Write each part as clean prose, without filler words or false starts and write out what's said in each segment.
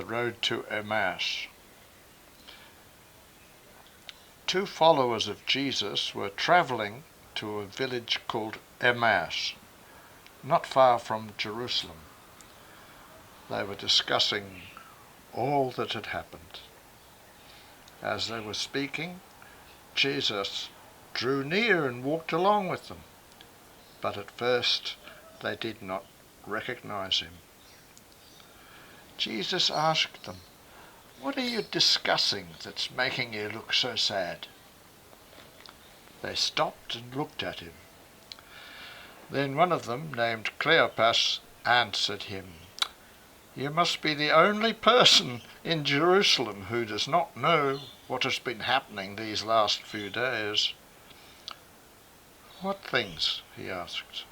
the road to Emmaus. 2 followers of Jesus were travelling to a village called Emmaus, not far from Jerusalem. They were discussing all that had happened. As they were speaking, Jesus drew near and walked along with them, but at first they did not recognize him. Jesus asked them, "What are you discussing that's making you look so sad?" They stopped and looked at him. Then one of them, named Cleopas, answered him, "You must be the only person in Jerusalem who does not know what has been happening these last few days." "What things?" he asked.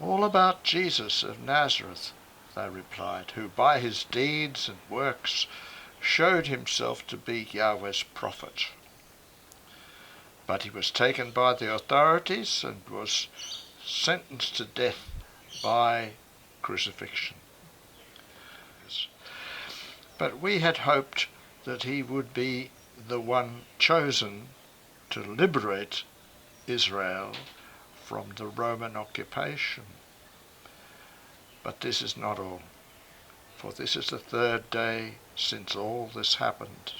"All about Jesus of Nazareth," they replied, "who by his deeds and works showed himself to be Yahweh's prophet. But he was taken by the authorities and was sentenced to death by crucifixion. But we had hoped that he would be the one chosen to liberate Israel from the Roman occupation. But this is not all, for this is the 3rd day since all this happened,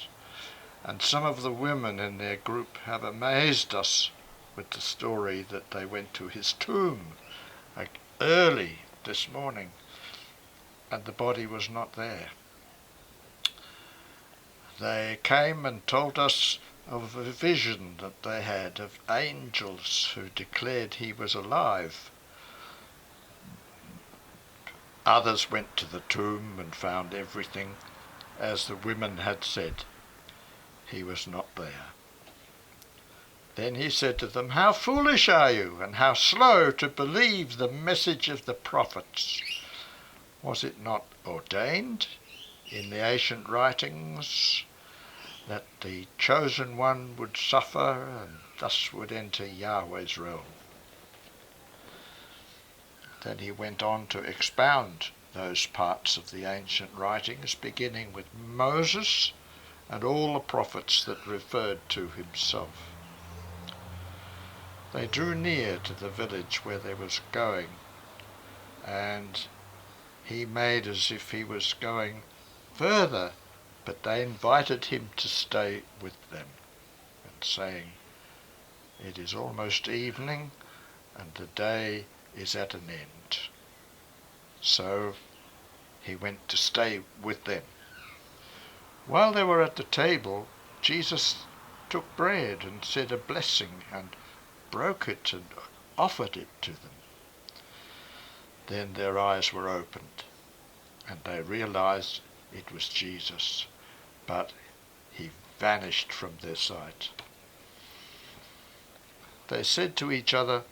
and some of the women in their group have amazed us with the story that they went to his tomb early this morning, and the body was not there. They came and told us of a vision that they had of angels who declared he was alive. Others went to the tomb and found everything as the women had said. He was not there. Then he said to them, "How foolish are you, and how slow to believe the message of the prophets? Was it not ordained in the ancient writings that the chosen one would suffer and thus would enter Yahweh's realm?" Then he went on to expound those parts of the ancient writings, beginning with Moses and all the prophets that referred to himself. They drew near to the village where they was going, and he made as if he was going further, but they invited him to stay with them, and saying, "It is almost evening, and the day is at an end." So he went to stay with them. While they were at the table, Jesus took bread and said a blessing and broke it and offered it to them. Then their eyes were opened, and they realized it was Jesus, but he vanished from their sight. They said to each other,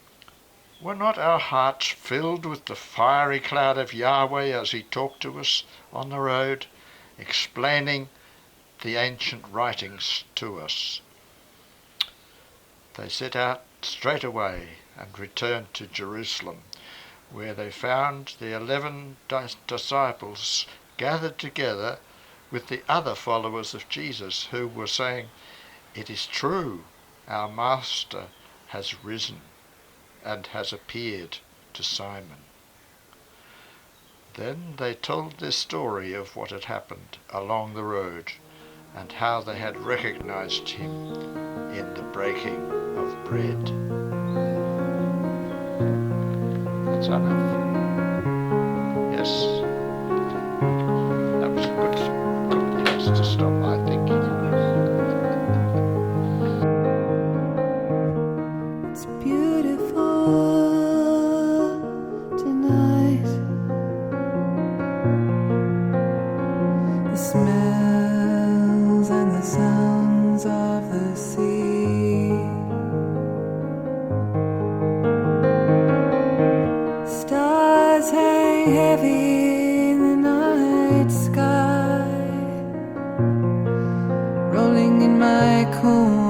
"Were not our hearts filled with the fiery cloud of Yahweh as he talked to us on the road, explaining the ancient writings to us?" They set out straight away and returned to Jerusalem, where they found the 11 disciples gathered together with the other followers of Jesus, who were saying, "It is true, our Master has risen and has appeared to Simon." Then they told their story of what had happened along the road and how they had recognized him in the breaking of bread. That's enough. Yes. That was a good place to stop, I think. It's beautiful tonight. The smells and the sounds of the sea. Stars hang heavy in the night sky, rolling in my comb.